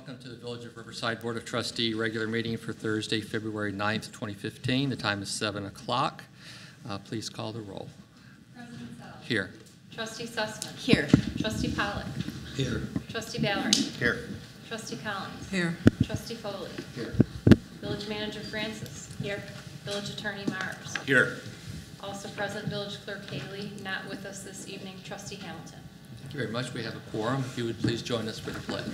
Welcome to the Village of Riverside Board of Trustee regular meeting for Thursday, February 9th, 2015. The time is 7 o'clock. Please call the roll. President Sell. Here. Trustee Sussman. Here. Trustee Pollock. Here. Trustee Valerie. Here. Trustee Collins. Here. Trustee Foley. Here. Village Manager Francis. Here. Village Attorney Mars. Here. Also present Village Clerk Haley. Not with us this evening, Trustee Hamilton. Thank you very much. We have a quorum. If you would please join us for the pledge.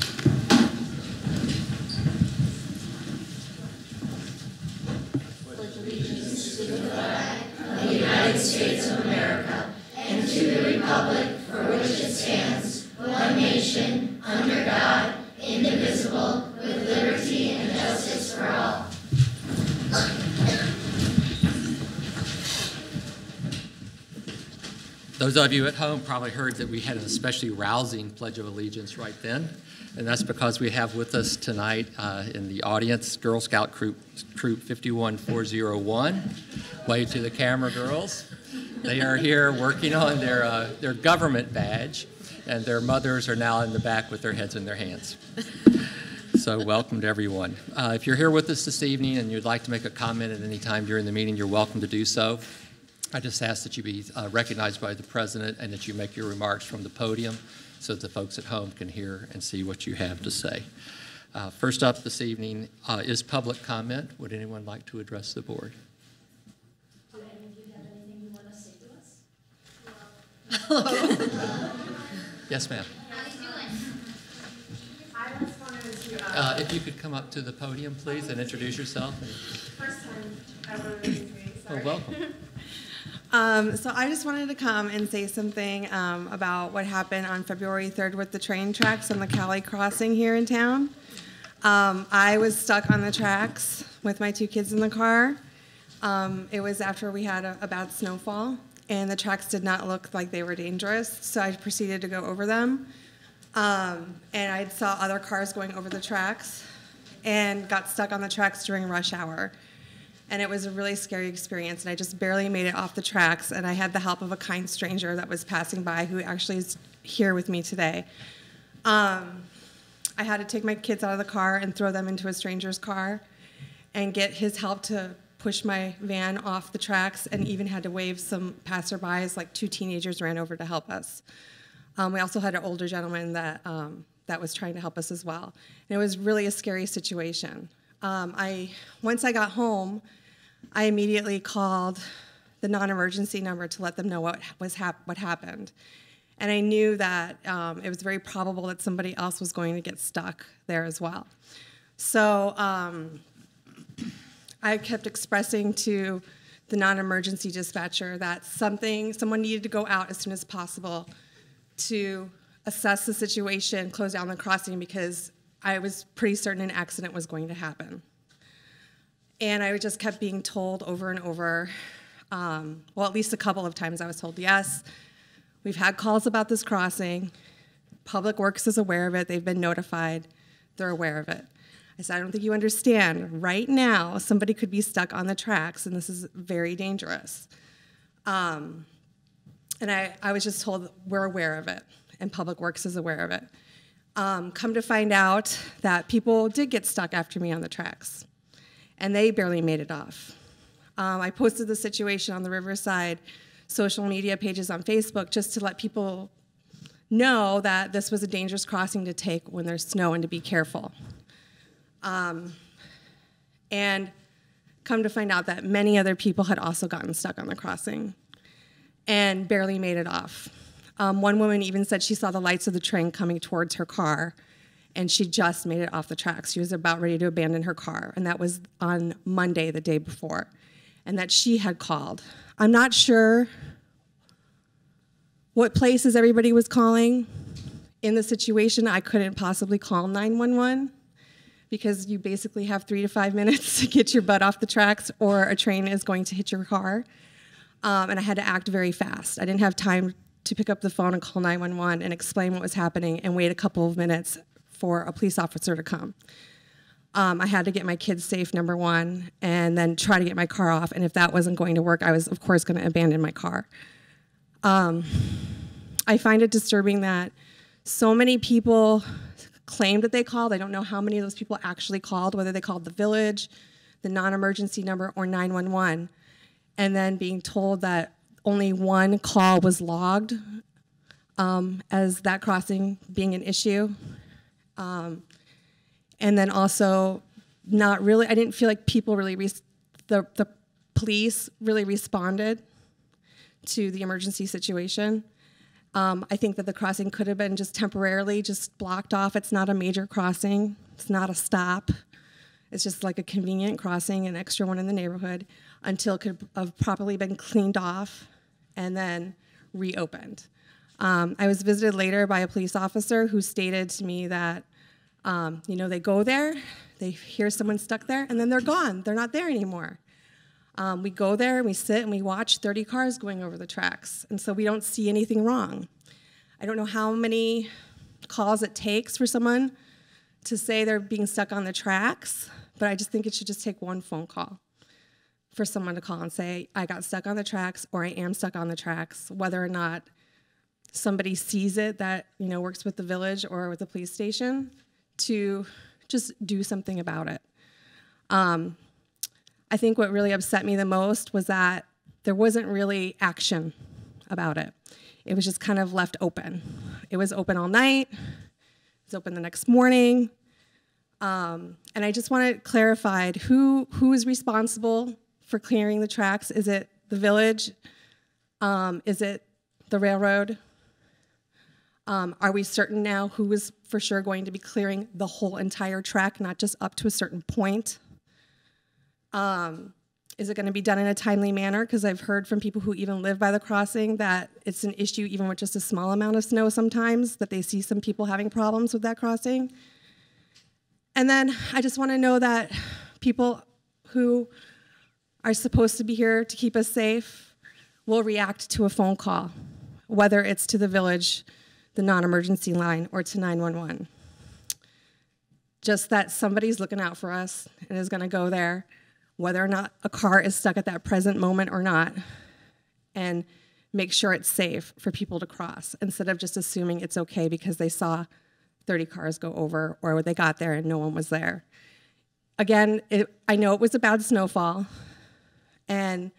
Pledge allegiance to the flag of the United States of America and to the republic for which it stands, one nation, under God, indivisible, with liberty and justice for all. Those of you at home probably heard that we had an especially rousing Pledge of Allegiance right then, and that's because we have with us tonight in the audience Girl Scout Troop 51401. Wave to the camera, girls. They are here working on their government badge, and their mothers are now in the back with their heads in their hands. So welcome to everyone. If you're here with us this evening and you'd like to make a comment at any time during the meeting, you're welcome to do so. I just ask that you be recognized by the president and that you make your remarks from the podium so that the folks at home can hear and see what you have to say. First up this evening is public comment. Would anyone like to address the board? Do any of you have anything you want to say to us? Hello. Yes, ma'am. How you doing? I just wanted to, If you could come up to the podium, please, and introduce yourself. first time ever in this meeting, sorry. Oh, welcome. So I just wanted to come and say something about what happened on February 3rd with the train tracks on the Cali crossing here in town. I was stuck on the tracks with my two kids in the car. It was after we had a bad snowfall, and the tracks did not look like they were dangerous, so I proceeded to go over them. And I saw other cars going over the tracks and got stuck on the tracks during rush hour. And it was a really scary experience, and I just barely made it off the tracks, and I had the help of a kind stranger that was passing by who actually is here with me today. I had to take my kids out of the car and throw them into a stranger's car and get his help to push my van off the tracks, and even had to wave some passerbys, like 2 teenagers ran over to help us. We also had an older gentleman that was trying to help us as well. And it was really a scary situation. Once I got home, I immediately called the non-emergency number to let them know what happened. And I knew that it was very probable that somebody else was going to get stuck there as well. So I kept expressing to the non-emergency dispatcher that someone needed to go out as soon as possible to assess the situation, close down the crossing, because I was pretty certain an accident was going to happen. And I just kept being told over and over, well, at least a couple of times I was told, yes, we've had calls about this crossing. Public Works is aware of it. They've been notified. They're aware of it. I said, I don't think you understand. Right now, somebody could be stuck on the tracks, and this is very dangerous. And I was just told, we're aware of it, and Public Works is aware of it. Come to find out that people did get stuck after me on the tracks, and they barely made it off. I posted the situation on the Riverside social media pages on Facebook just to let people know that this was a dangerous crossing to take when there's snow and to be careful. And come to find out that many other people had also gotten stuck on the crossing and barely made it off. One woman even said she saw the lights of the train coming towards her car, and she just made it off the tracks. She was about ready to abandon her car, and that was on Monday, the day before, and that she had called. I'm not sure what places everybody was calling. In the situation, I couldn't possibly call 911 because you basically have 3 to 5 minutes to get your butt off the tracks, or a train is going to hit your car, and I had to act very fast. I didn't have time to pick up the phone and call 911 and explain what was happening and wait a couple of minutes for a police officer to come. I had to get my kids safe, number one, and then try to get my car off. And if that wasn't going to work, I was, of course, going to abandon my car. I find it disturbing that so many people claimed that they called. I don't know how many of those people actually called, whether they called the village, the non-emergency number, or 911. And then being told that only one call was logged as that crossing being an issue. And then also not really, I didn't feel like people really, the police really responded to the emergency situation. I think that the crossing could have been just temporarily just blocked off. It's not a major crossing. It's not a stop. It's just like a convenient crossing, an extra one in the neighborhood, until it could have properly been cleaned off and then reopened. I was visited later by a police officer who stated to me that, they go there, they hear someone stuck there, and then they're gone. They're not there anymore. We go there and we sit and we watch 30 cars going over the tracks, and so we don't see anything wrong. I don't know how many calls it takes for someone to say they're being stuck on the tracks, but I just think it should just take one phone call for someone to call and say, I got stuck on the tracks, or I am stuck on the tracks, whether or not somebody sees it that works with the village or with the police station, to just do something about it. I think what really upset me the most was that there wasn't really action about it. It was just kind of left open. It was open all night. It was open the next morning. And I just want to clarify who is responsible for clearing the tracks. Is it the village? Is it the railroad? Are we certain now who is for sure going to be clearing the whole entire track, not just up to a certain point? Is it going to be done in a timely manner? Because I've heard from people who even live by the crossing that it's an issue even with just a small amount of snow sometimes, that they see some people having problems with that crossing. And then I just want to know that people who are supposed to be here to keep us safe will react to a phone call, whether it's to the village, the non-emergency line, or to 911. Just that somebody's looking out for us and is going to go there, whether or not a car is stuck at that present moment or not, and make sure it's safe for people to cross, instead of just assuming it's okay because they saw 30 cars go over, or they got there and no one was there. Again, I know it was a bad snowfall, and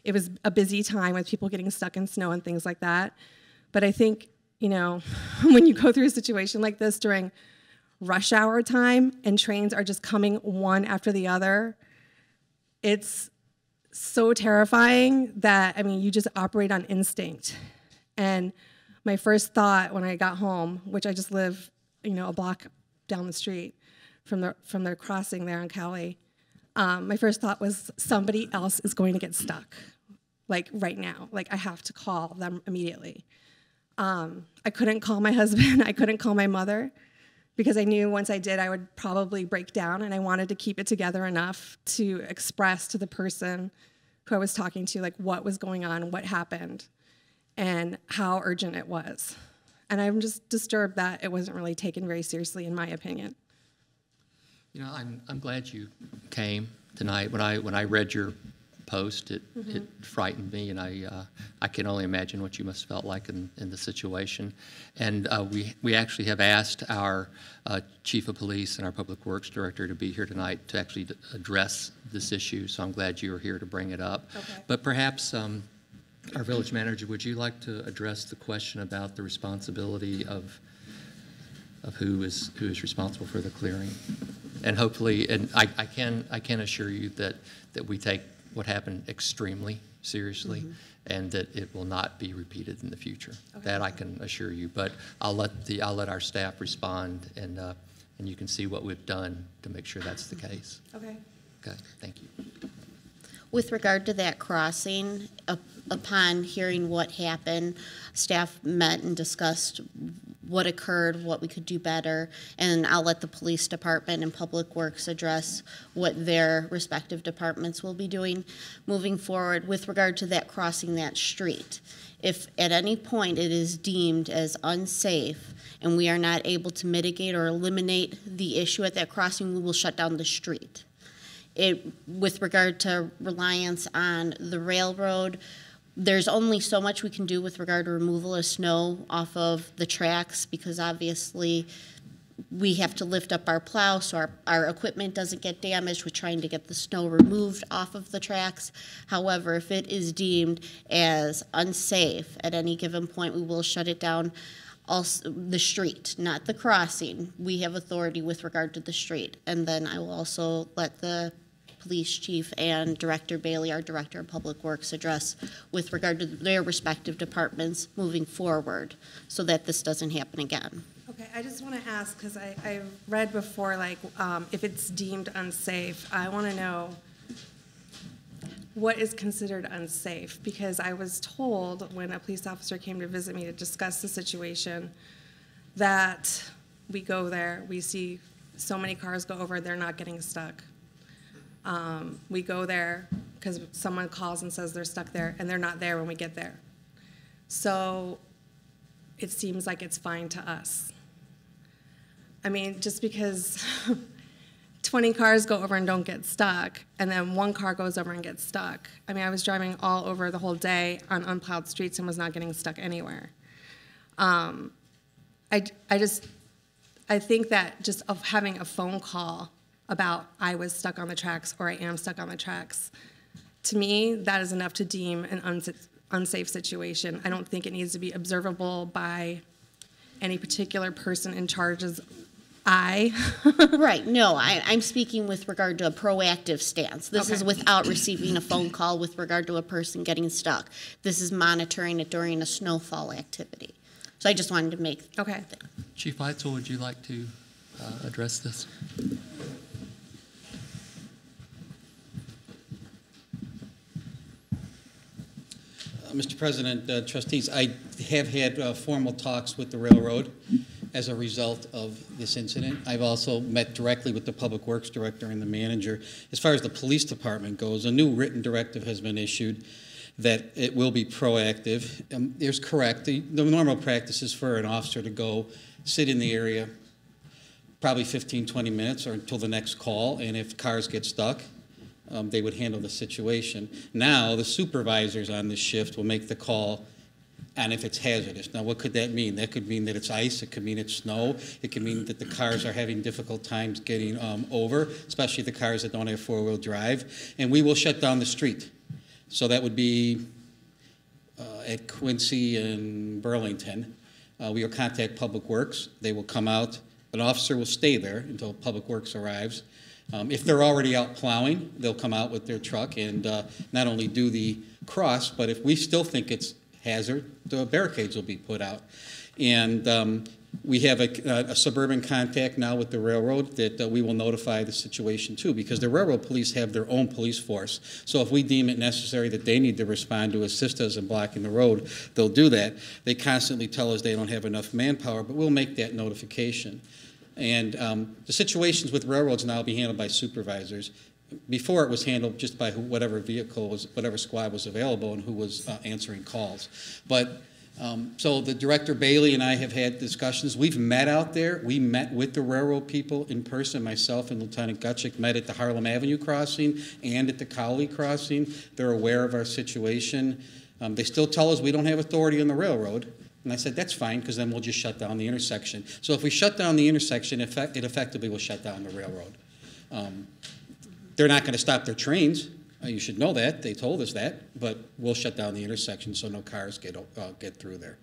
it was a busy time with people getting stuck in snow and things like that, but I think, when you go through a situation like this during rush hour time and trains are just coming one after the other, it's so terrifying that, you just operate on instinct. And my first thought when I got home, which I just live, a block down the street from the crossing there on Cowley, my first thought was somebody else is going to get stuck, like right now. Like I have to call them immediately. I couldn't call my husband. I couldn't call my mother, because I knew once I did, I would probably break down, and I wanted to keep it together enough to express to the person who I was talking to, like, what was going on, what happened, and how urgent it was. And I'm just disturbed that it wasn't really taken very seriously, in my opinion. I'm glad you came tonight. When I read your post, it frightened me, and I can only imagine what you must have felt like in the situation. And we actually have asked our chief of police and our public works director to be here tonight to actually address this issue, so I'm glad you were here to bring it up. Okay. But perhaps our village manager, would you like to address the question about the responsibility of who is responsible for the clearing? And hopefully, and I can assure you that we take what happened extremely seriously, and that it will not be repeated in the future. Okay. That I can assure you. But I'll let our staff respond, and you can see what we've done to make sure that's the case. Okay. Okay. Thank you. With regard to that crossing, upon hearing what happened, staff met and discussed what occurred, what we could do better, and I'll let the police department and public works address what their respective departments will be doing moving forward with regard to that crossing that street. If at any point it is deemed as unsafe and we are not able to mitigate or eliminate the issue at that crossing, we will shut down the street. With regard to reliance on the railroad, there's only so much we can do with regard to removal of snow off of the tracks, because obviously we have to lift up our plow so our equipment doesn't get damaged. We're trying to get the snow removed off of the tracks. However, if it is deemed as unsafe at any given point, we will shut it down. Also, the street, not the crossing. We have authority with regard to the street. And then I will also let the police chief and Director Bailey, our Director of Public Works, address with regard to their respective departments moving forward so that this doesn't happen again. Okay, I just want to ask, because I read before, like, if it's deemed unsafe, I want to know what is considered unsafe, because I was told when a police officer came to visit me to discuss the situation that we go there, we see so many cars go over, they're not getting stuck. We go there because someone calls and says they're stuck there, and they're not there when we get there. So it seems like it's fine to us. I mean, just because 20 cars go over and don't get stuck, and then one car goes over and gets stuck. I mean, I was driving all over the whole day on unplowed streets and was not getting stuck anywhere. I think that just of having a phone call about I was stuck on the tracks or I am stuck on the tracks, to me, that is enough to deem an unsafe situation. I don't think it needs to be observable by any particular person in charge as Right, no, I'm speaking with regard to a proactive stance. This is without receiving a phone call with regard to a person getting stuck. This is monitoring it during a snowfall activity. So I just wanted to make... Okay. Chief Eitzel, would you like to address this? Mr. President, trustees, I have had formal talks with the railroad as a result of this incident. I've also met directly with the Public Works Director and the manager. As far as the police department goes, a new written directive has been issued that it will be proactive. There's correct. The normal practice is for an officer to go sit in the area probably 15, 20 minutes or until the next call, and if cars get stuck, they would handle the situation. Now, the supervisors on this shift will make the call on if it's hazardous. Now, what could that mean? That could mean that it's ice. It could mean it's snow. It could mean that the cars are having difficult times getting over, especially the cars that don't have four-wheel drive. And we will shut down the street. So that would be at Quincy and Burlington. We will contact Public Works. They will come out. An officer will stay there until Public Works arrives. If they're already out plowing, they'll come out with their truck and not only do the cross, but if we still think it's hazard, the barricades will be put out. And we have a suburban contact now with the railroad that we will notify the situation too, because the railroad police have their own police force. So if we deem it necessary that they need to respond to assist us in blocking the road, they'll do that. They constantly tell us they don't have enough manpower, but we'll make that notification. And the situations with railroads now will be handled by supervisors. Before it was handled just by whatever vehicle was, whatever squad was available and who was answering calls. But so the Director Bailey and I have had discussions. We've met out there. We met with the railroad people in person. Myself and Lieutenant Gutchick met at the Harlem Avenue crossing and at the Cowley crossing. They're aware of our situation. They still tell us we don't have authority on the railroad. And I said, that's fine, because then we'll just shut down the intersection. So if we shut down the intersection, it effectively will shut down the railroad. They're not going to stop their trains. You should know that. They told us that. But we'll shut down the intersection so no cars get through there.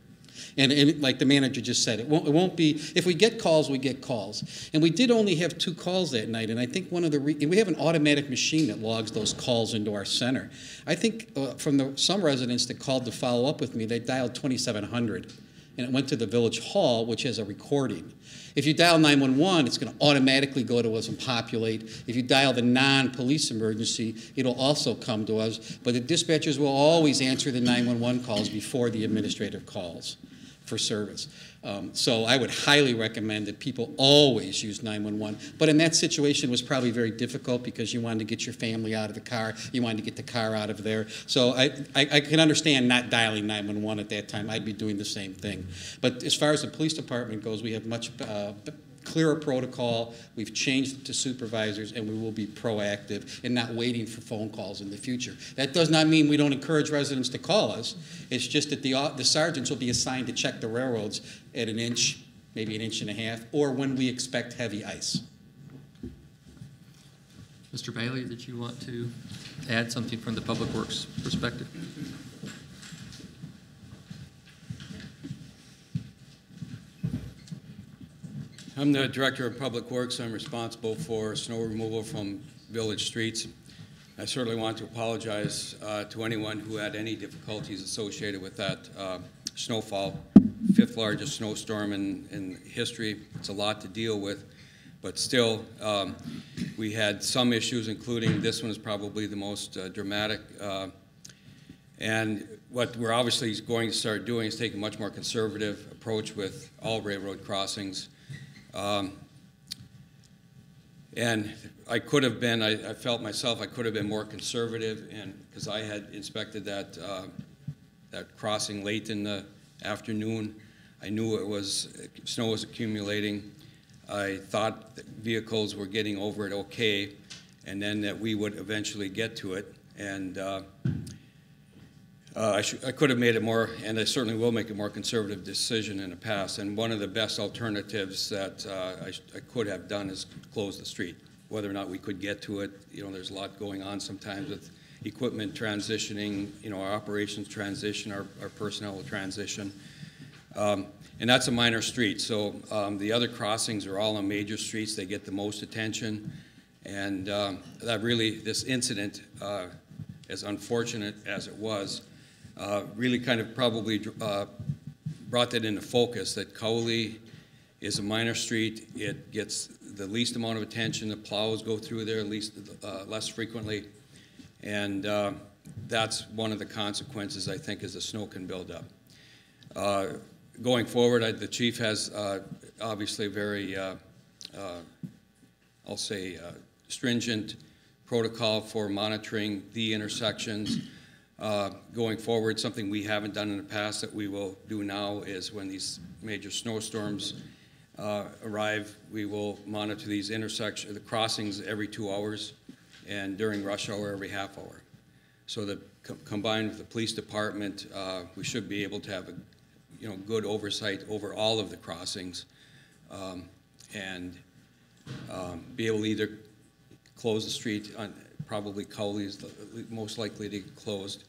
And like the manager just said, it won't be, if we get calls, we get calls. And we did only have 2 calls that night, and I think one of the, we have an automatic machine that logs those calls into our center. I think from some residents that called to follow up with me, they dialed 2700, and it went to the village hall, which has a recording. If you dial 911, it's going to automatically go to us and populate. If you dial the non-police emergency, it'll also come to us. But the dispatchers will always answer the 911 calls before the administrative calls for service. So I would highly recommend that people always use 911. But in that situation, it was probably very difficult because you wanted to get your family out of the car. You wanted to get the car out of there. So I can understand not dialing 911 at that time. I'd be doing the same thing. But as far as the police department goes, we have much clearer protocol. We've changed it to supervisors, and we will be proactive and not waiting for phone calls in the future. That does not mean we don't encourage residents to call us. It's just that the sergeants will be assigned to check the railroads at an inch, maybe an inch and a half, or when we expect heavy ice. Mr. Bailey, did you want to add something from the Public Works perspective? I'm the Director of Public Works. I'm responsible for snow removal from village streets. I certainly want to apologize to anyone who had any difficulties associated with that snowfall. Fifth largest snowstorm in history. It's a lot to deal with, but still, we had some issues, including this one is probably the most dramatic. And what we're obviously going to start doing is take a much more conservative approach with all railroad crossings. And I could have been, I felt myself, I could have been more conservative, and because I had inspected that crossing late in the afternoon. I knew snow was accumulating. I thought that vehicles were getting over it okay, and then that we would eventually get to it. And I could have made it more, and I certainly will make a more conservative decision in the past. And one of the best alternatives that I could have done is close the street. Whether or not we could get to it, there's a lot going on sometimes with equipment transitioning, our operations transition, our personnel will transition. And that's a minor street. So the other crossings are all on major streets. They get the most attention. And that really, this incident, as unfortunate as it was, really kind of probably brought that into focus, that Cowley is a minor street. It gets the least amount of attention. The plows go through there less frequently. And that's one of the consequences, I think, as the snow can build up. Going forward, the chief has obviously very, I'll say, stringent protocol for monitoring the intersections. Going forward, something we haven't done in the past that we will do now is when these major snowstorms arrive, we will monitor these the crossings every 2 hours, and during rush hour every half hour. So that combined with the police department, we should be able to have a good oversight over all of the crossings, and be able to either close the street on, probably Cowley is the most likely to get closed,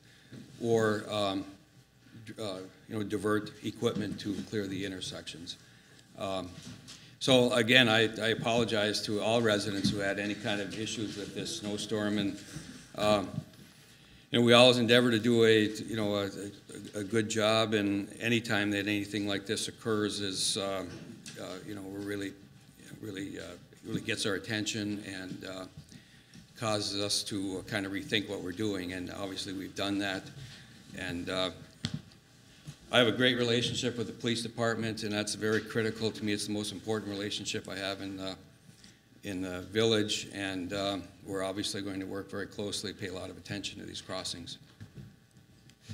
or divert equipment to clear the intersections. So again, I apologize to all residents who had any kind of issues with this snowstorm, and we always endeavor to do a good job, and any time that anything like this occurs is we're really gets our attention and causes us to kind of rethink what we're doing, and obviously we've done that. And I have a great relationship with the police department, and that's very critical to me. It's the most important relationship I have in the village, and we're obviously going to work very closely, pay a lot of attention to these crossings.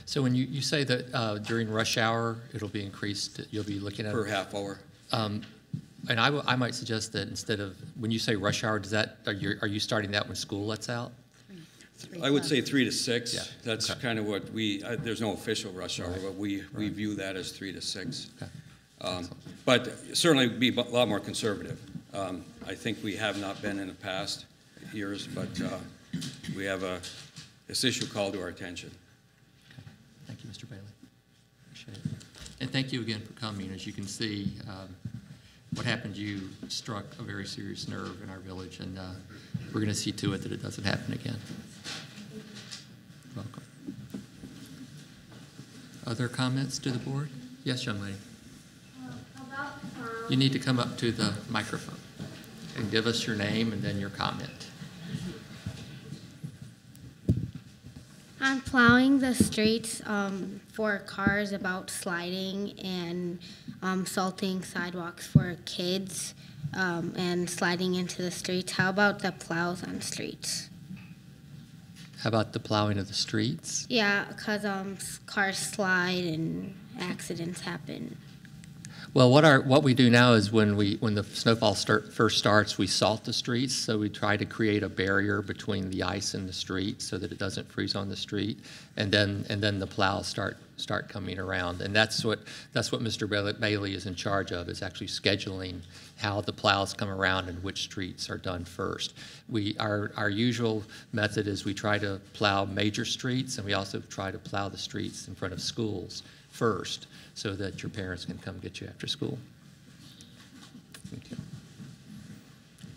So when you say that during rush hour it'll be increased, you'll be looking at Per half hour. And I might suggest that instead of, when you say rush hour, are you starting that when school lets out? I would say 3 to 6. Yeah. That's okay. kind of what there's no official rush hour, but we view that as 3 to 6. Okay. But certainly be a lot more conservative. I think we have not been in the past years, but we have this issue called to our attention. Okay. Thank you, Mr. Bailey. Appreciate it. And thank you again for coming. As you can see, what happened to you struck a very serious nerve in our village, and we're going to see to it that it doesn't happen again. Welcome. Other comments to the board? Yes, young lady. You need to come up to the microphone and give us your name and then your comment. I'm plowing the streets for cars about sliding and salting sidewalks for kids and sliding into the streets. How about the plows on streets? How about the plowing of the streets? Yeah, because cars slide and accidents happen. Well, what we do now is when the snowfall first starts, we salt the streets. So we try to create a barrier between the ice and the street so that it doesn't freeze on the street, and then the plows start coming around. And that's what Mr. Bailey is in charge of, is actually scheduling how the plows come around and which streets are done first. Our usual method is we try to plow major streets, and we also try to plow the streets in front of schools first, so that your parents can come get you after school. Thank you.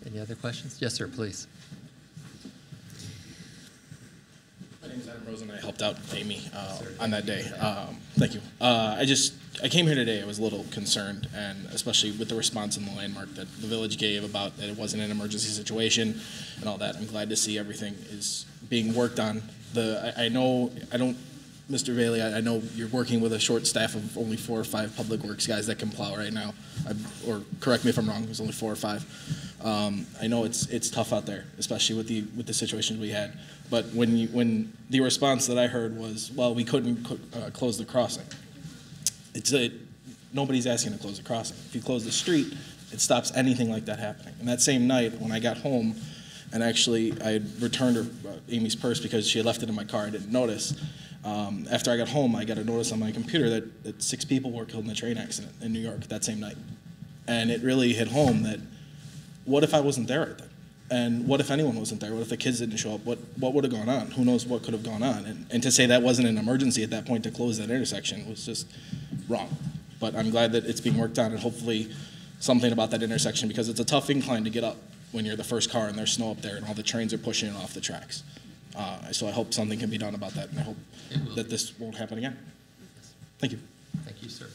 Any other questions? Yes, sir, please. My name is Adam Rosen. I helped out Amy on that day. Thank you. I came here today. I was a little concerned, and especially with the response in the landmark that the village gave about that it wasn't an emergency situation and all that. I'm glad to see everything is being worked on. Mr. Bailey, I know you're working with a short staff of only 4 or 5 public works guys that can plow right now. Or correct me if I'm wrong, there's only 4 or 5. I know it's tough out there, especially with the situations we had. But when the response that I heard was, well, we couldn't close the crossing. Nobody's asking to close the crossing. If you close the street, it stops anything like that happening. And that same night, when I got home, and actually I had returned her Amy's purse because she had left it in my car, I didn't notice. After I got home, I got a notice on my computer that 6 people were killed in a train accident in New York that same night. And it really hit home that, what if I wasn't there at that? And what if anyone wasn't there? What if the kids didn't show up? What would have gone on? Who knows what could have gone on? And to say that wasn't an emergency at that point to close that intersection was just wrong. But I'm glad that it's being worked on, and hopefully something about that intersection, because it's a tough incline to get up when you're the first car and there's snow up there and all the trains are pushing it off the tracks. So I hope something can be done about that, and I hope that this won't happen again. Thank you. Thank you, sir.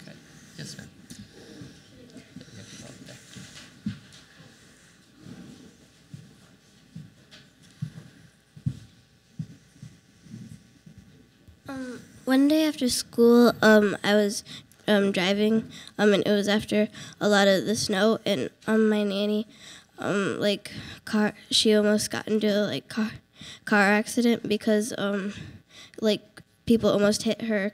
Okay. Yes, sir. One day after school, I was driving, and it was after a lot of the snow, and my nanny, she almost got into a car accident because people almost hit her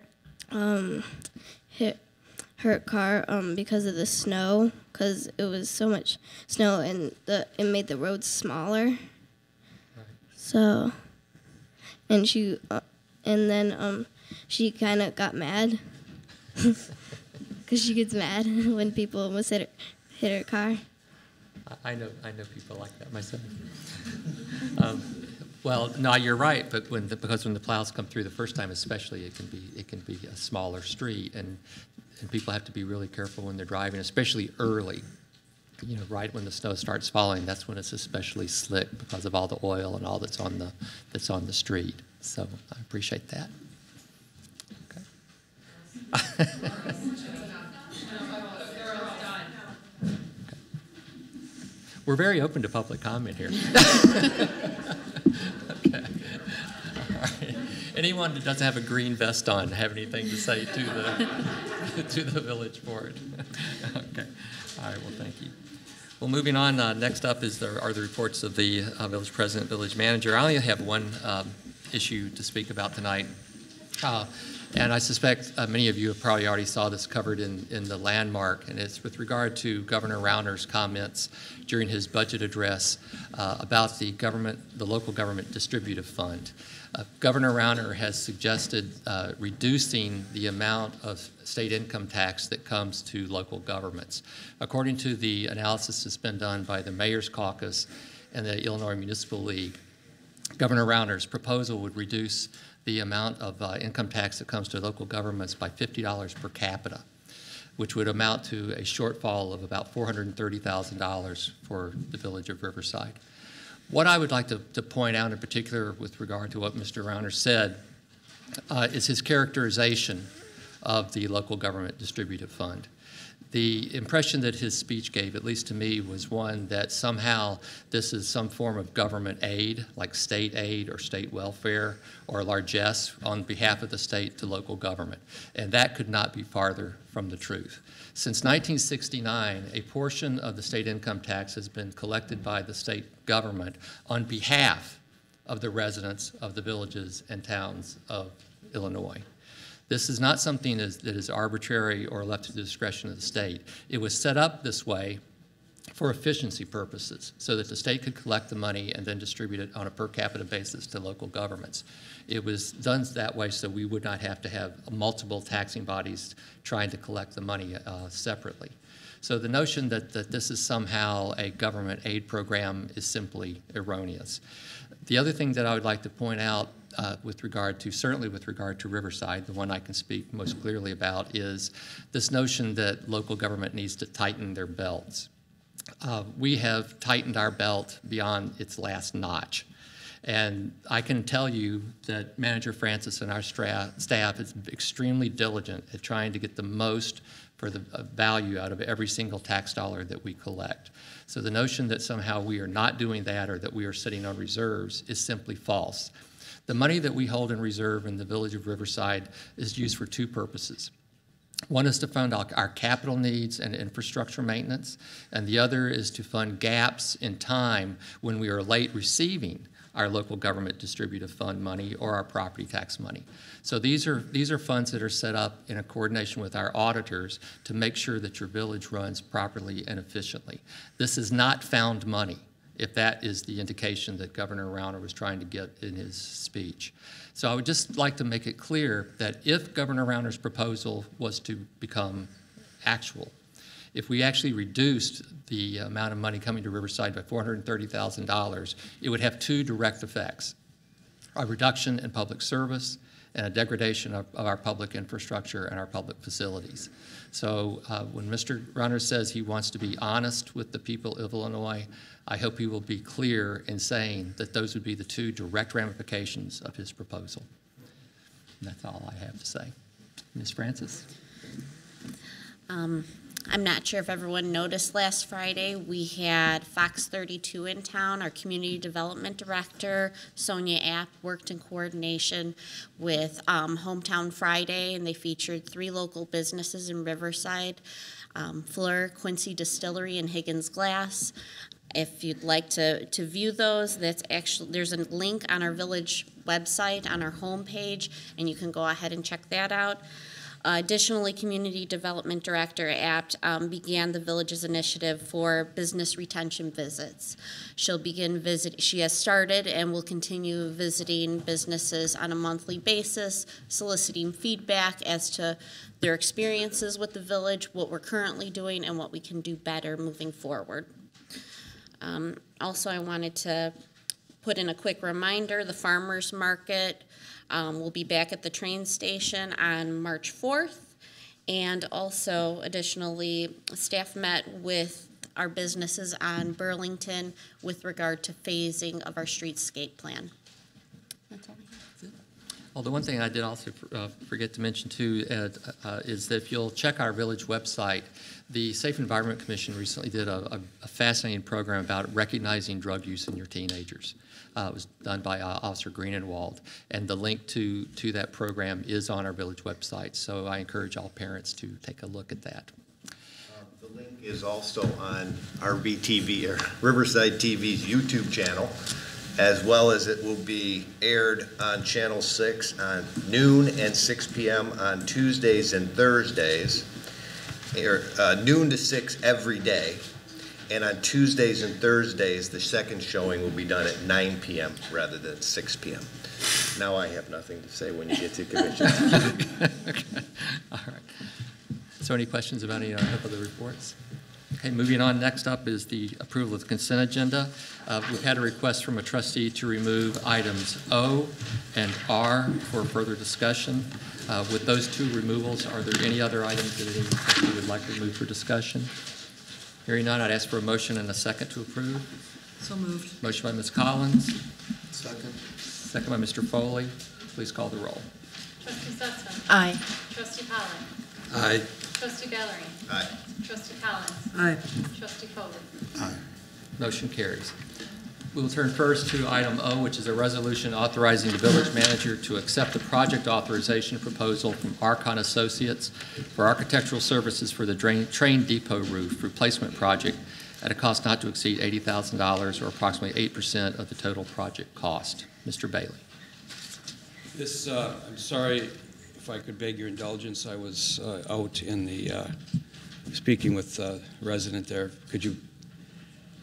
car because of the snow, because it was so much snow and it made the roads smaller. Right. So, and she kind of got mad because she gets mad when people almost hit her car. I know people like that myself. Well, no, you're right. But because when the plows come through the first time, especially, it can be a smaller street, and people have to be really careful when they're driving, especially early. You know, right when the snow starts falling, that's when it's especially slick because of all the oil and all that's on the street. So I appreciate that. Okay. We're very open to public comment here. Okay. All right. Anyone that doesn't have a green vest on have anything to say to the village board? Okay. All right. Well, thank you. Well, moving on. Next up are the reports of the village president, village manager. I only have one issue to speak about tonight. And I suspect many of you have probably already saw this covered in the landmark, and it's with regard to Governor Rauner's comments during his budget address about the local government distributive fund. Governor Rauner has suggested reducing the amount of state income tax that comes to local governments. According to the analysis that's been done by the Mayor's Caucus and the Illinois Municipal League, Governor Rauner's proposal would reduce the amount of income tax that comes to local governments by $50 per capita, which would amount to a shortfall of about $430,000 for the village of Riverside. What I would like to point out in particular with regard to what Mr. Rauner said is his characterization of the local government distributive fund. The impression that his speech gave, at least to me, was one that somehow this is some form of government aid, like state aid or state welfare or largesse on behalf of the state to local government. And that could not be farther from the truth. Since 1969, a portion of the state income tax has been collected by the state government on behalf of the residents of the villages and towns of Illinois. This is not something that is arbitrary or left to the discretion of the state. It was set up this way for efficiency purposes, so that the state could collect the money and then distribute it on a per capita basis to local governments. It was done that way so we would not have to have multiple taxing bodies trying to collect the money separately. So the notion that this is somehow a government aid program is simply erroneous. The other thing that I would like to point out certainly with regard to Riverside, the one I can speak most clearly about, is this notion that local government needs to tighten their belts. We have tightened our belt beyond its last notch. And I can tell you that Manager Francis and our staff is extremely diligent at trying to get the most for the value out of every single tax dollar that we collect. So the notion that somehow we are not doing that or that we are sitting on reserves is simply false. The money that we hold in reserve in the Village of Riverside is used for two purposes. One is to fund our capital needs and infrastructure maintenance, and the other is to fund gaps in time when we are late receiving our local government distributive fund money or our property tax money. So these are funds that are set up in a coordination with our auditors to make sure that your village runs properly and efficiently. This is not found money, if that is the indication that Governor Rauner was trying to get in his speech. So I would just like to make it clear that if Governor Rauner's proposal was to become actual, if we actually reduced the amount of money coming to Riverside by $430,000, it would have two direct effects: a reduction in public service and a degradation of our public infrastructure and our public facilities. So when Mr. Rauner says he wants to be honest with the people of Illinois, I hope he will be clear in saying that those would be the two direct ramifications of his proposal. And that's all I have to say. Ms. Francis? I'm not sure if everyone noticed last Friday, we had Fox 32 in town. Our community development director, Sonia App, worked in coordination with Hometown Friday, and they featured 3 local businesses in Riverside, Fleur, Quincy Distillery, and Higgins Glass. If you'd like to view those, there's a link on our village website on our homepage, and you can go ahead and check that out. Additionally, Community Development Director Apt began the village's initiative for business retention visits. She has started and will continue visiting businesses on a monthly basis, soliciting feedback as to their experiences with the village, what we're currently doing, and what we can do better moving forward. Also, I wanted to put in a quick reminder, the farmers market will be back at the train station on March 4th. And also, additionally, staff met with our businesses on Burlington with regard to phasing of our streetscape plan. That's all I have. Well, the one thing I did also forget to mention too is that if you'll check our village website, the Safe Environment Commission recently did a fascinating program about recognizing drug use in your teenagers. It was done by Officer Greenenwald, and the link to that program is on our village website, so I encourage all parents to take a look at that. The link is also on RVTV, or Riverside TV's YouTube channel, as well as it will be aired on Channel 6 on noon and 6 p.m. on Tuesdays and Thursdays, noon to 6 every day. And on Tuesdays and Thursdays, the second showing will be done at 9 p.m. rather than 6 p.m. Now I have nothing to say when you get to commissions. Okay. All right. So any questions about any of the reports? Okay, moving on. Next up is the approval of the consent agenda. We've had a request from a trustee to remove items O and R for further discussion. With those two removals, are there any other items that any trustee would like to remove for discussion? Hearing none, I'd ask for a motion and a second to approve. So moved. Motion by Ms. Collins. Second. Second by Mr. Foley. Please call the roll. Trustee Sutton. Aye. Trustee Pollock. Aye. Trustee Bellery. Aye. Trustee Collins. Aye. Trustee Foley. Aye. Motion carries. We will turn first to item O, which is a resolution authorizing the village manager to accept the project authorization proposal from Archon Associates for architectural services for the train depot roof replacement project at a cost not to exceed $80,000 or approximately 8% of the total project cost. Mr. Bailey. This, I'm sorry, if I could beg your indulgence, I was out in the, speaking with the resident there. Could you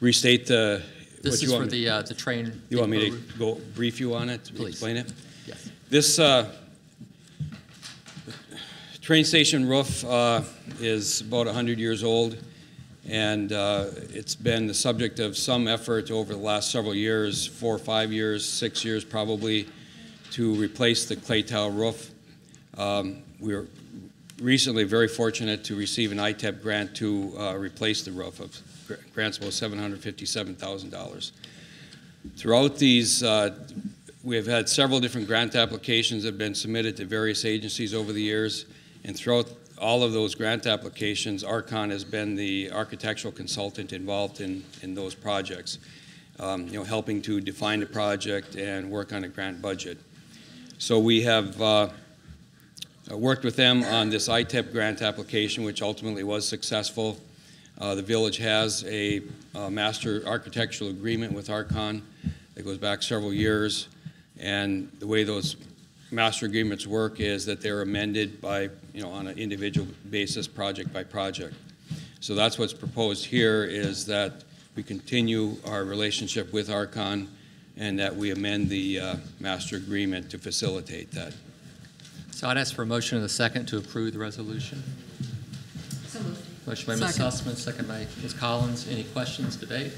restate the, This is for the train. You want me to go brief you on it? Please. Explain it? Yes. This train station roof is about 100 years old, and it's been the subject of some effort over the last several years, 4 or 5 years, 6 years probably, to replace the clay tile roof. We were recently very fortunate to receive an ITEP grant to replace the roof. Grants about $757,000. Throughout these, we have had several different grant applications that have been submitted to various agencies over the years, and throughout all of those grant applications, Archon has been the architectural consultant involved in those projects, helping to define the project and work on a grant budget. So we have worked with them on this ITEP grant application, which ultimately was successful. The village has a master architectural agreement with Archon that goes back several years, and the way those master agreements work is that they're amended by, on an individual basis, project by project. So that's what's proposed here, is that we continue our relationship with Archon and that we amend the master agreement to facilitate that. So I'd ask for a motion and a second to approve the resolution. So moved. Motion by Ms. Sussman, second by Ms. Collins. Any questions, debate?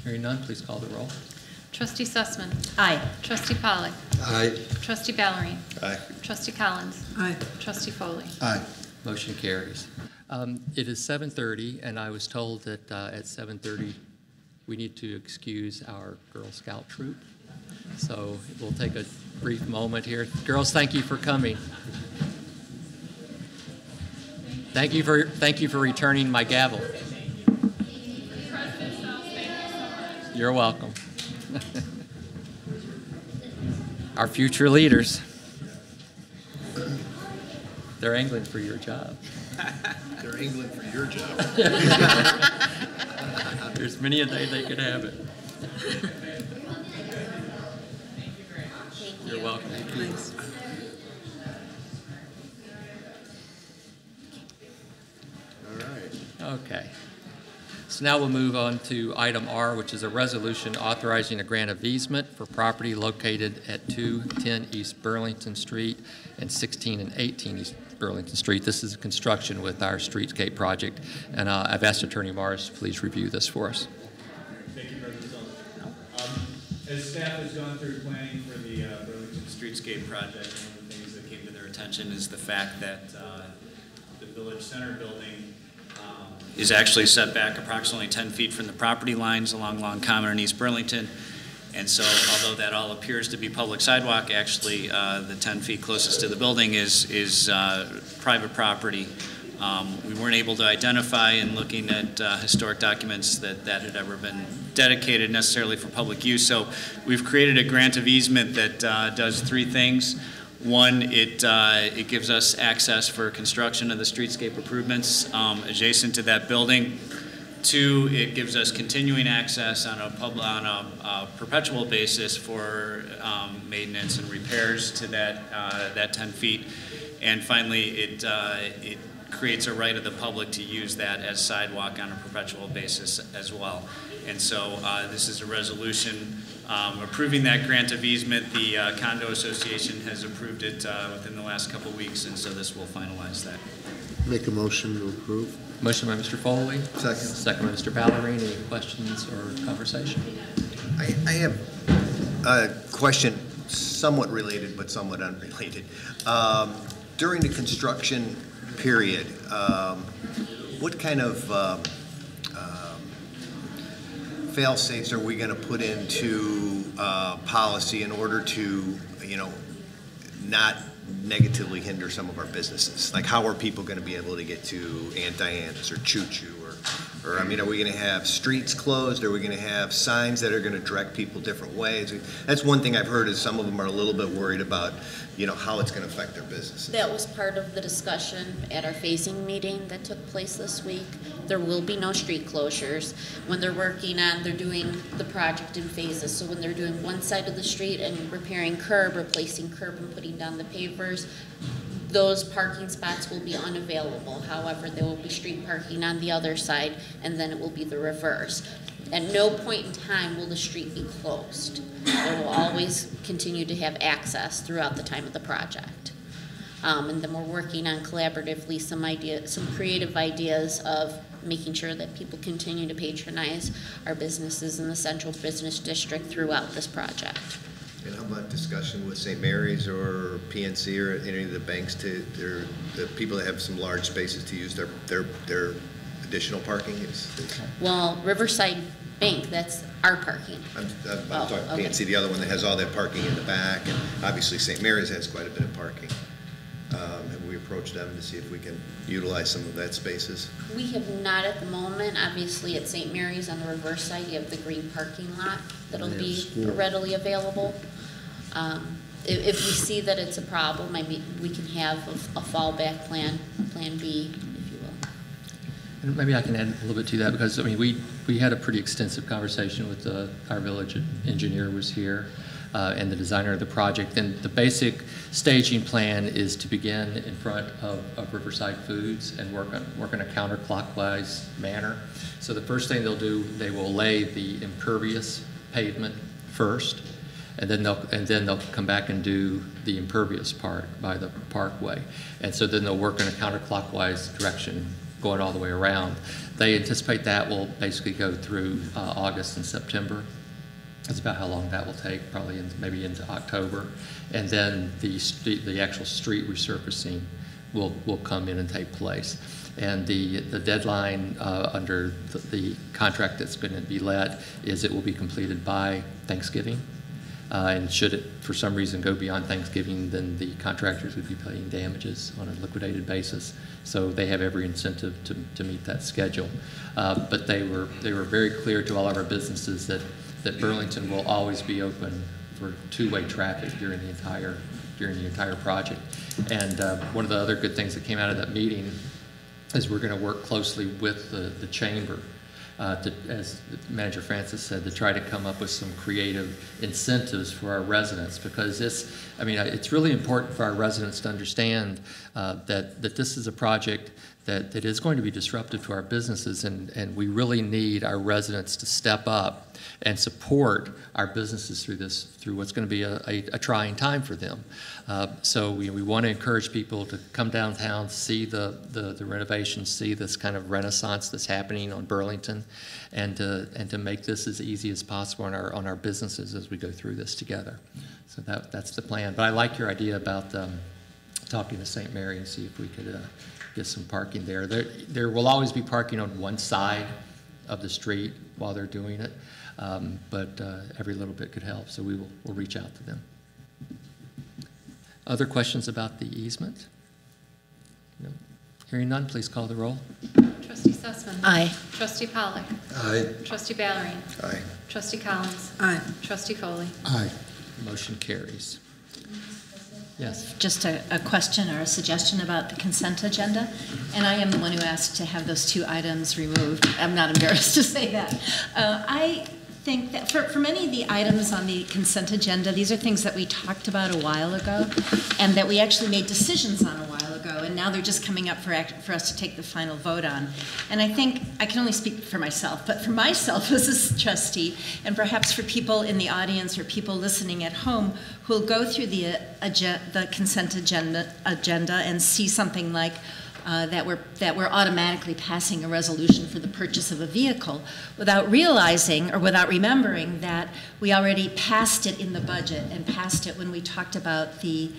Hearing none, please call the roll. Trustee Sussman. Aye. Trustee Pollock. Aye. Trustee Ballerine. Aye. Trustee Collins. Aye. Trustee Foley. Aye. Motion carries. It is 7:30, and I was told that at 7:30 we need to excuse our Girl Scout troop. So we'll take a brief moment here. Girls, thank you for coming. Thank you for returning my gavel. You're welcome. Our future leaders. They're angling for your job. They're angling for your job. There's many a day they could have it. You're welcome. Thanks. All right. Okay. So now we'll move on to item R, which is a resolution authorizing a grant of easement for property located at 210 East Burlington Street and 16 and 18 East Burlington Street. This is construction with our streetscape project, and I've asked Attorney Morris to please review this for us. Thank you, President Sullivan. As staff has gone through planning for the Burlington Streetscape project, one of the things that came to their attention is the fact that the Village Center building is actually set back approximately 10 feet from the property lines along Long Common in East Burlington. And so although that all appears to be public sidewalk, actually the 10 feet closest to the building is private property. We weren't able to identify in looking at historic documents that had ever been dedicated necessarily for public use. So we've created a grant of easement that does three things. One, it gives us access for construction of the streetscape improvements adjacent to that building. Two, it gives us continuing access on a perpetual basis for maintenance and repairs to that 10 feet. And finally, it creates a right of the public to use that as sidewalk on a perpetual basis as well. And so this is a resolution approving that grant of easement. The Condo Association has approved it within the last couple of weeks, and so this will finalize that. Make a motion to approve. Motion by Mr. Foley. Second. Second by Mr. Ballerine. Any questions or conversation? I have a question somewhat related but somewhat unrelated. During the construction period, what kind of fail-safes are we going to put into policy in order to, not negatively hinder some of our businesses? Like, how are people going to be able to get to Aunt Diane's or Choo Choo Or, I mean, are we going to have streets closed? Are we going to have signs that are going to direct people different ways? That's one thing I've heard is some of them are a little bit worried about, you know, how it's going to affect their businesses. That was part of the discussion at our phasing meeting that took place this week. There will be no street closures. When they're they're doing the project in phases. So when they're doing one side of the street and repairing curb, replacing curb and putting down the pavers, those parking spots will be unavailable. However, there will be street parking on the other side, and then it will be the reverse. At no point in time will the street be closed. It will always continue to have access throughout the time of the project. And then we're working on collaboratively some creative ideas of making sure that people continue to patronize our businesses in the central business district throughout this project. And how about discussion with St. Mary's or PNC or any of the banks to the people that have some large spaces to use their additional parking? Well, Riverside Bank, that's our parking. I'm talking PNC, the other one that has all that parking in the back, and obviously St. Mary's has quite a bit of parking. Have we approached them to see if we can utilize some of that spaces? We have not at the moment. Obviously, at St. Mary's on the reverse side, you have the green parking lot that'll be readily available. If we see that it's a problem, maybe we can have a fallback plan B, if you will. And maybe I can add a little bit to that because, I mean, we had a pretty extensive conversation with our village engineer was here. And the designer of the project. And the basic staging plan is to begin in front of Riverside Foods and work in a counterclockwise manner. So the first thing they'll do, they will lay the impervious pavement first, and then they'll come back and do the impervious part by the parkway. And so then they'll work in a counterclockwise direction going all the way around. They anticipate that will basically go through August and September. That's about how long that will take, probably maybe into October. And then the actual street resurfacing will come in and take place. And the deadline under the contract that's going to be let is it will be completed by Thanksgiving. And should it, for some reason, go beyond Thanksgiving, then the contractors would be paying damages on a liquidated basis. So they have every incentive to meet that schedule. But they were very clear to all of our businesses that Burlington will always be open for two-way traffic during the entire project. And one of the other good things that came out of that meeting is we're going to work closely with the chamber, as Manager Francis said, to try to come up with some creative incentives for our residents, because it's really important for our residents to understand that this is a project that is going to be disruptive to our businesses, and we really need our residents to step up and support our businesses through what's going to be a trying time for them. So we want to encourage people to come downtown, see the renovations, see this kind of renaissance that's happening on Burlington, and to make this as easy as possible on our businesses as we go through this together. So that's the plan. But I like your idea about talking to St. Mary and see if we could get some parking there. There will always be parking on one side of the street while they're doing it, but every little bit could help, so we'll reach out to them. Other questions about the easement? No. Hearing none, please call the roll. Trustee Sussman. Aye. Trustee Pollak. Aye. Trustee Ballerine. Aye. Trustee Collins. Aye. Trustee Foley. Aye. Motion carries. Yes. Just a question or a suggestion about the consent agenda, and I am the one who asked to have those two items removed. I'm not embarrassed to say that. I think that for many of the items on the consent agenda, these are things that we talked about a while ago and that we actually made decisions on a while ago, and now they're just coming up for us to take the final vote on. And I think, I can only speak for myself, but for myself as a trustee, and perhaps for people in the audience or people listening at home who will go through the consent agenda and see something like that we're automatically passing a resolution for the purchase of a vehicle without realizing or without remembering that we already passed it in the budget and passed it when we talked about the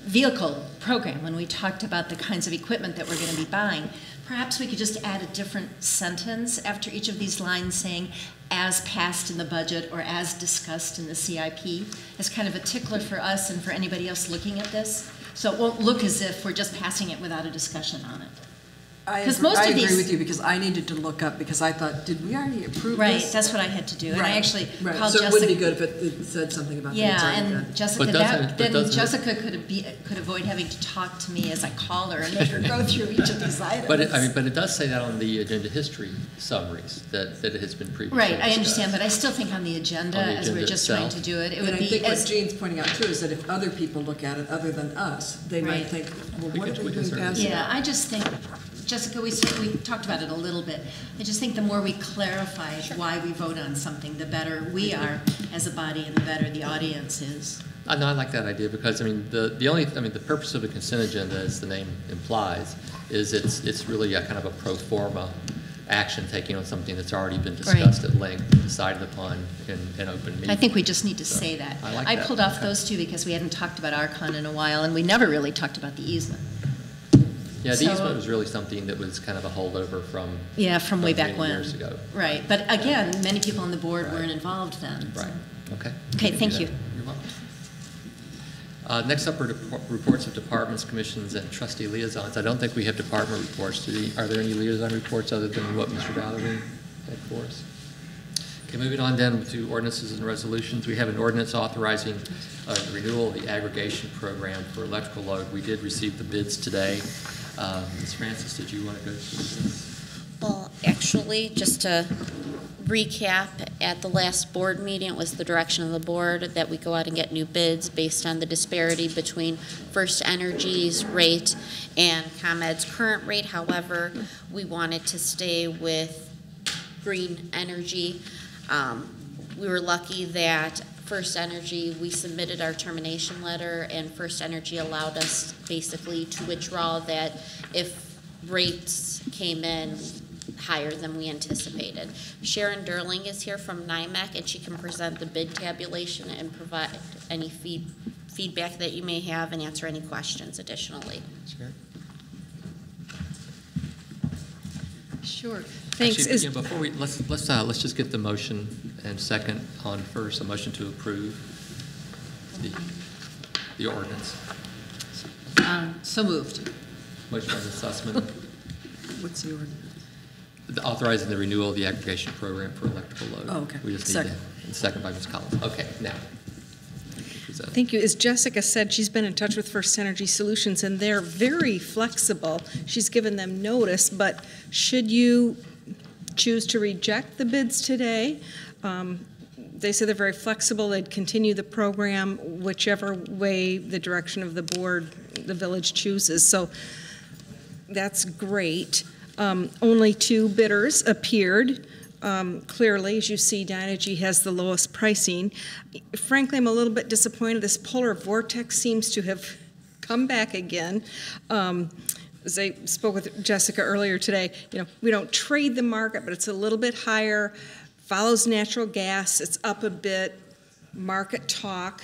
vehicle program, when we talked about the kinds of equipment that we're going to be buying. Perhaps we could just add a different sentence after each of these lines saying, as passed in the budget or as discussed in the CIP, as kind of a tickler for us and for anybody else looking at this. So it won't look as if we're just passing it without a discussion on it. I Because most of agree these, with you, because I needed to look up, because I thought, did we already approve right, this? that's what I had to do. And I actually Right, called so Jessica. it would be good if it said something about Yeah, that. and Jessica, Jessica could avoid having to talk to me as I call her and make her go through each of these items. But it does say that on the agenda history summaries, that it has been previously Right, I discussed. understand, but I still think on the agenda, as we're just trying to do it, it And would I be think what as, Jean's pointing out too is that if other people look at it other than us, they might Right. think, well, what are we we can doing certainly past do it? yeah, I just think, Jessica, we talked about it a little bit. I just think the more we clarify why we vote on something, the better we are as a body and the better the audience is. I like that idea because the purpose of a consent agenda, as the name implies, is it's really a kind of a pro forma action taking on something that's already been discussed at length and decided upon in open meeting. I think we just need to say that. I pulled off those two because we hadn't talked about Archon in a while, and we never really talked about the easement. Yeah, the easement was really something that was kind of a holdover from way back many when. years ago. Right, but again, many people on the board weren't involved then. Right. Okay. Okay, thank you. You're welcome. Next up are reports of departments, commissions, and trustee liaisons. I don't think we have department reports. Are there any liaison reports other than what Mr. Valerie had for us? Okay, moving on then to ordinances and resolutions. We have an ordinance authorizing the renewal of the aggregation program for electrical load. We did receive the bids today. Ms. Francis, did you want to go through this? Well, actually, just to recap, at the last board meeting, it was the direction of the board that we go out and get new bids based on the disparity between First Energy's rate and ComEd's current rate. However, we wanted to stay with green energy. We were lucky that First Energy, we submitted our termination letter, and First Energy allowed us basically to withdraw that if rates came in higher than we anticipated. Sharon Derling is here from NIMAC, and she can present the bid tabulation and provide any feedback that you may have and answer any questions additionally. Sure. Thanks. Actually, before we let's just get the motion and second on first. A motion to approve the ordinance. So moved. Motion by Ms. Sussman. What's the ordinance? Authorizing the renewal of the aggregation program for electrical load. Oh, okay. We just need second. Second by Ms. Collins. Okay, now. Thank you. As Jessica said, she's been in touch with First Energy Solutions, and they're very flexible. She's given them notice, but should you choose to reject the bids today, they say they're very flexible. They'd continue the program whichever way the direction of the board, the village chooses. So that's great. Only 2 bidders appeared. Clearly, as you see, Dynegy has the lowest pricing. Frankly, I'm a little bit disappointed. This polar vortex seems to have come back again. As I spoke with Jessica earlier today, we don't trade the market, but it's a little bit higher. Follows natural gas. It's up a bit. Market talk,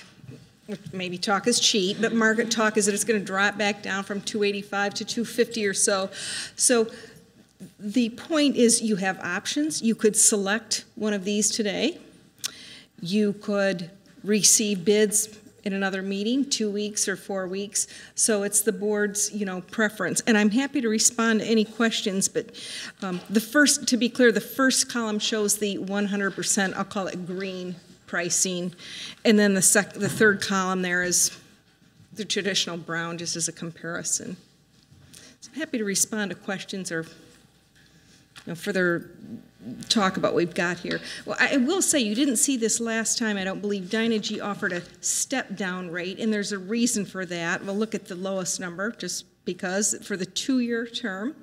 maybe talk is cheap, but market talk is that it's going to drop back down from 285 to 250 or so. So the point is you have options. You could select one of these today. You could receive bids in another meeting, 2 weeks or 4 weeks. So it's the board's, preference. And I'm happy to respond to any questions, but to be clear, the first column shows the 100%, I'll call it green pricing. And then the third column there is the traditional brown, just as a comparison. So I'm happy to respond to questions or further talk about what we've got here. Well, I will say you didn't see this last time. I don't believe Dynegy offered a step-down rate, and there's a reason for that. We'll look at the lowest number, just because for the 2-year term,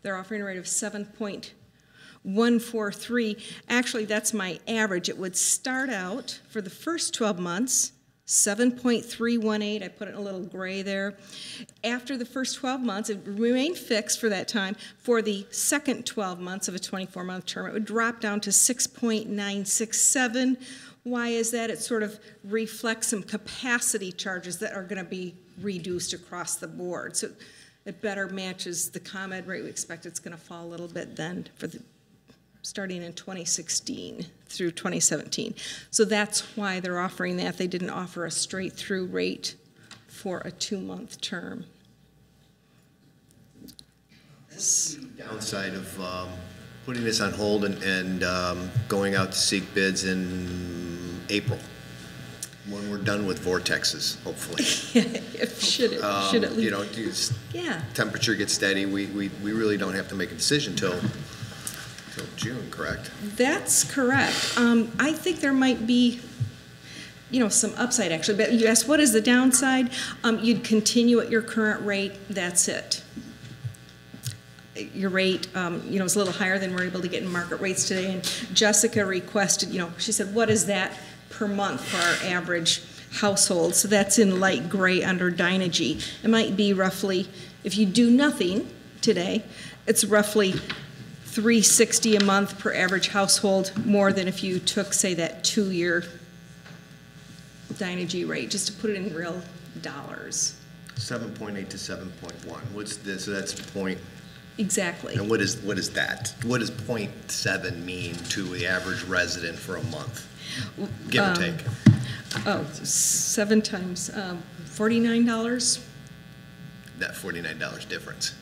they're offering a rate of 7.143. Actually, that's my average. It would start out for the first 12 months, 7.318, I put it in a little gray there. After the first 12 months, it remained fixed for that time. For the second 12 months of a 24-month term, it would drop down to 6.967. Why is that? It sort of reflects some capacity charges that are going to be reduced across the board. So it better matches the ComEd rate. We expect it's going to fall a little bit then for starting in 2016 through 2017. So that's why they're offering that. They didn't offer a straight through rate for a 2-month term. Downside of putting this on hold and going out to seek bids in April, when we're done with vortexes, hopefully. Should at least. You know, Yeah. temperature gets steady, we really don't have to make a decision till June, correct? That's correct. I think there might be, some upside actually, but you asked what is the downside? You'd continue at your current rate, that's it. Your rate, is a little higher than we're able to get in market rates today, and Jessica requested, she said, what is that per month for our average household? So that's in light gray under Dynegy. It might be roughly, if you do nothing today, it's roughly $360 a month per average household, more than if you took, say, that 2-year Dynegy rate, just to put it in real dollars. 7.8 to 7.1. What's this? So that's point. Exactly. And what is that? What does 0.7 mean to the average resident for a month? Give or take. 7 times $49. That $49 difference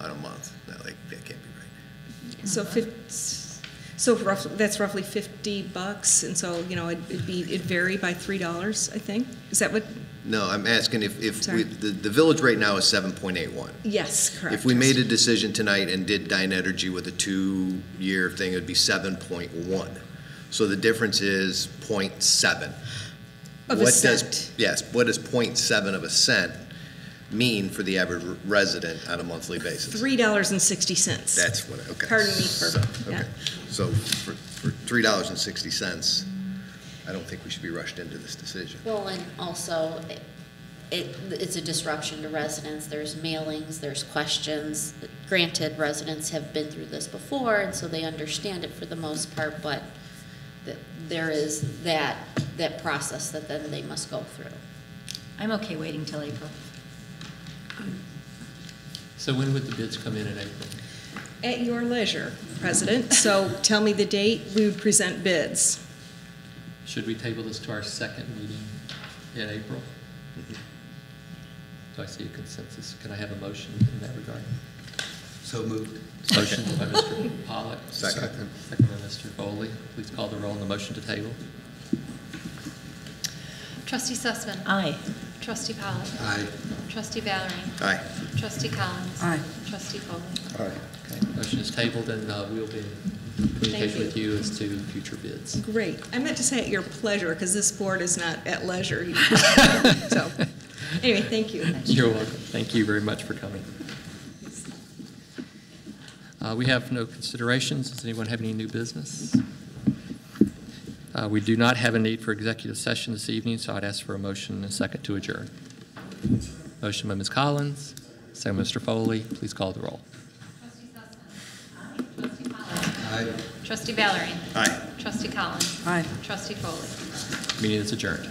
on a month. No, that can't be right. So roughly, that's roughly $50, and so it'd vary by $3, I think. Is that what? No, I'm asking if the village rate now is 7.81. Yes, correct. If we made a decision tonight and did Dynegy with a 2-year thing, it would be 7.1. So the difference is 0.7. Of a cent. What does 0.7 of a cent mean for the average resident on a monthly basis? $3.60. That's what. Okay. Pardon me for. Okay. So for $3.60, I don't think we should be rushed into this decision. Well, and also, it's a disruption to residents. There's mailings, there's questions. Granted, residents have been through this before, and so they understand it for the most part, but there is that process that then they must go through. I'm okay waiting till April. So when would the bids come in April? At your leisure, President. So tell me the date we would present bids. Should we table this to our second meeting in April? Do I see a consensus? Can I have a motion in that regard? So moved. Motion by Mr. Pollack. Second. Second by Mr. Foley. Please call the roll on the motion to table. Trustee Sussman. Aye. Trustee Pollack. Aye. Trustee Valerie. Aye. Trustee Collins. Aye. Trustee Foley. Aye. Okay, motion is tabled, and we'll be in communication with you as to future bids. Great. I meant to say at your pleasure, because this board is not at leisure. So, anyway, thank you. You're welcome. Thank you very much for coming. We have no considerations. Does anyone have any new business? We do not have a need for executive session this evening, so I'd ask for a motion and a second to adjourn. Motion by Ms. Collins, second by Mr. Foley. Please call the roll. Trustee Sussman. Trustee Pollack. Aye. Trustee Valerie. Aye. Trustee Collins. Aye. Trustee Foley. Meeting is adjourned.